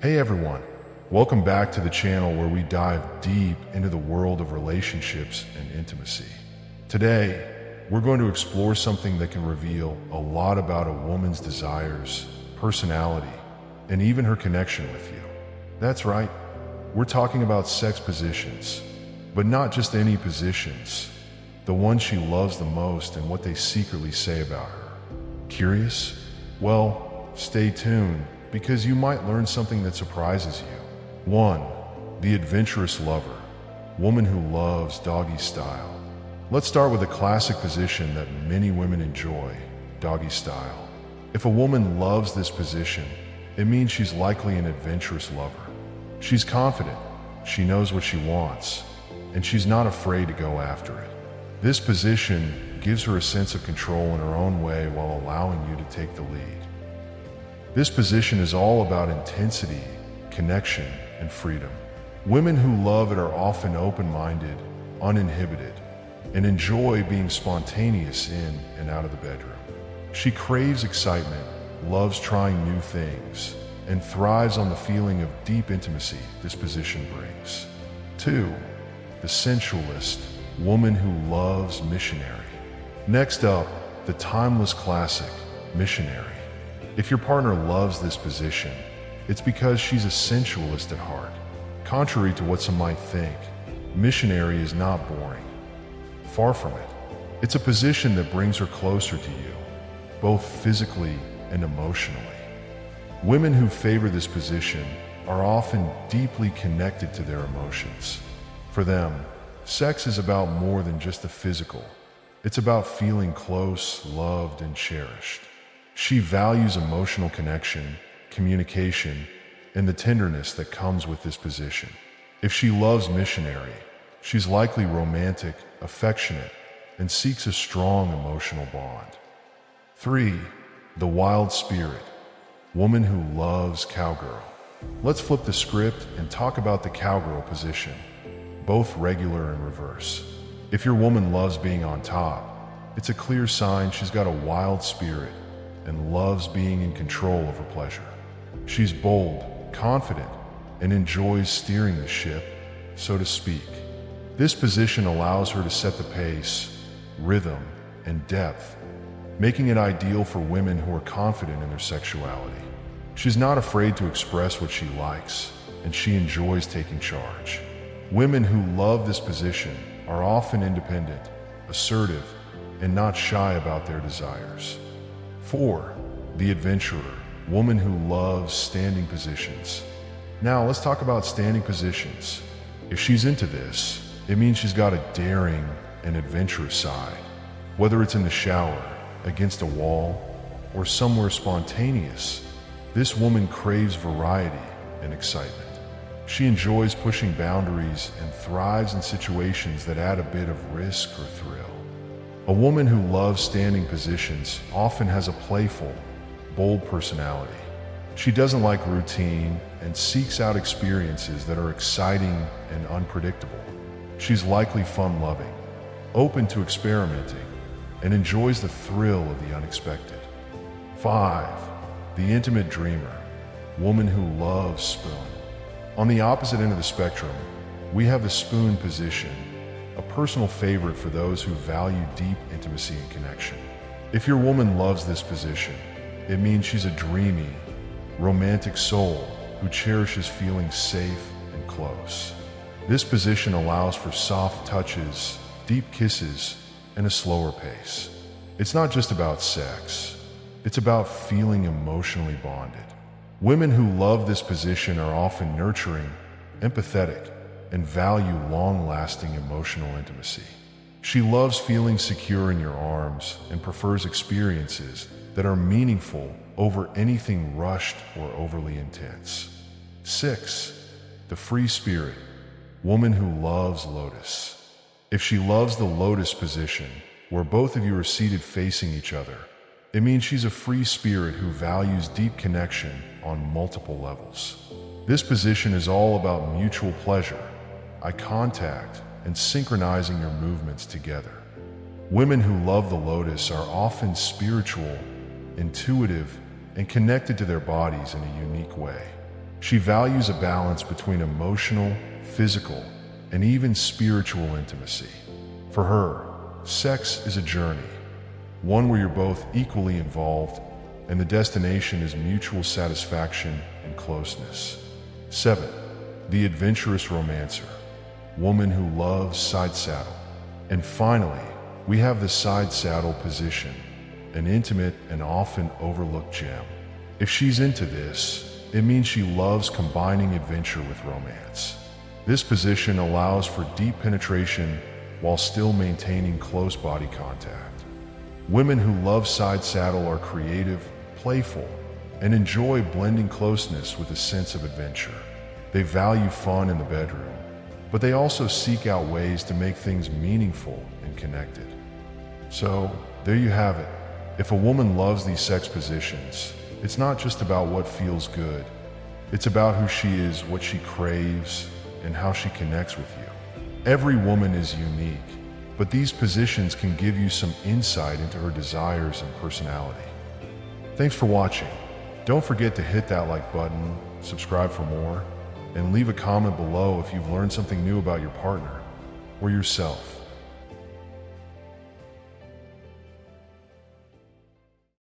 Hey everyone, welcome back to the channel where we dive deep into the world of relationships and intimacy. Today, we're going to explore something that can reveal a lot about a woman's desires, personality, and even her connection with you. That's right, we're talking about sex positions, but not just any positions, the ones she loves the most and what they secretly say about her. Curious? Well, stay tuned, because you might learn something that surprises you. 1. The adventurous lover, woman who loves doggy style. Let's start with a classic position that many women enjoy, doggy style. If a woman loves this position, it means she's likely an adventurous lover. She's confident, she knows what she wants, and she's not afraid to go after it. This position gives her a sense of control in her own way while allowing you to take the lead. This position is all about intensity, connection, and freedom. Women who love it are often open-minded, uninhibited, and enjoy being spontaneous in and out of the bedroom. She craves excitement, loves trying new things, and thrives on the feeling of deep intimacy this position brings. 2. The sensualist, woman who loves missionary. Next up, the timeless classic, missionary. If your partner loves this position, it's because she's a sensualist at heart. Contrary to what some might think, missionary is not boring. Far from it. It's a position that brings her closer to you, both physically and emotionally. Women who favor this position are often deeply connected to their emotions. For them, sex is about more than just the physical. It's about feeling close, loved, and cherished. She values emotional connection, communication, and the tenderness that comes with this position. If she loves missionary, she's likely romantic, affectionate, and seeks a strong emotional bond. 3. The wild spirit, woman who loves cowgirl. Let's flip the script and talk about the cowgirl position, both regular and reverse. If your woman loves being on top, it's a clear sign she's got a wild spirit and loves being in control of her pleasure. She's bold, confident, and enjoys steering the ship, so to speak. This position allows her to set the pace, rhythm, and depth, making it ideal for women who are confident in their sexuality. She's not afraid to express what she likes, and she enjoys taking charge. Women who love this position are often independent, assertive, and not shy about their desires. 4. The adventurer, woman who loves standing positions. Now let's talk about standing positions. If she's into this, it means she's got a daring and adventurous side. Whether it's in the shower, against a wall, or somewhere spontaneous, this woman craves variety and excitement. She enjoys pushing boundaries and thrives in situations that add a bit of risk or thrill. A woman who loves standing positions often has a playful, bold personality. She doesn't like routine and seeks out experiences that are exciting and unpredictable. She's likely fun-loving, open to experimenting, and enjoys the thrill of the unexpected. 5. The intimate dreamer, woman who loves spoon. On the opposite end of the spectrum, we have the spoon position, a personal favorite for those who value deep intimacy and connection. If your woman loves this position, it means she's a dreamy, romantic soul who cherishes feeling safe and close. This position allows for soft touches, deep kisses, and a slower pace. It's not just about sex, it's about feeling emotionally bonded. Women who love this position are often nurturing, empathetic, and value long-lasting emotional intimacy. She loves feeling secure in your arms and prefers experiences that are meaningful over anything rushed or overly intense. 6. The free spirit, woman who loves Lotus. If she loves the Lotus position, where both of you are seated facing each other, it means she's a free spirit who values deep connection on multiple levels. This position is all about mutual pleasure, eye contact, and synchronizing your movements together. Women who love the Lotus are often spiritual, intuitive, and connected to their bodies in a unique way. She values a balance between emotional, physical, and even spiritual intimacy. For her, sex is a journey, one where you're both equally involved, and the destination is mutual satisfaction and closeness. 7. The adventurous romancer, woman who loves side saddle. And finally, we have the side saddle position, an intimate and often overlooked gem. If she's into this, it means she loves combining adventure with romance. This position allows for deep penetration while still maintaining close body contact. Women who love side saddle are creative, playful, and enjoy blending closeness with a sense of adventure. They value fun in the bedroom, but they also seek out ways to make things meaningful and connected. So, there you have it. If a woman loves these sex positions, it's not just about what feels good. It's about who she is, what she craves, and how she connects with you. Every woman is unique, but these positions can give you some insight into her desires and personality. Thanks for watching. Don't forget to hit that like button, subscribe for more, and leave a comment below if you've learned something new about your partner or yourself.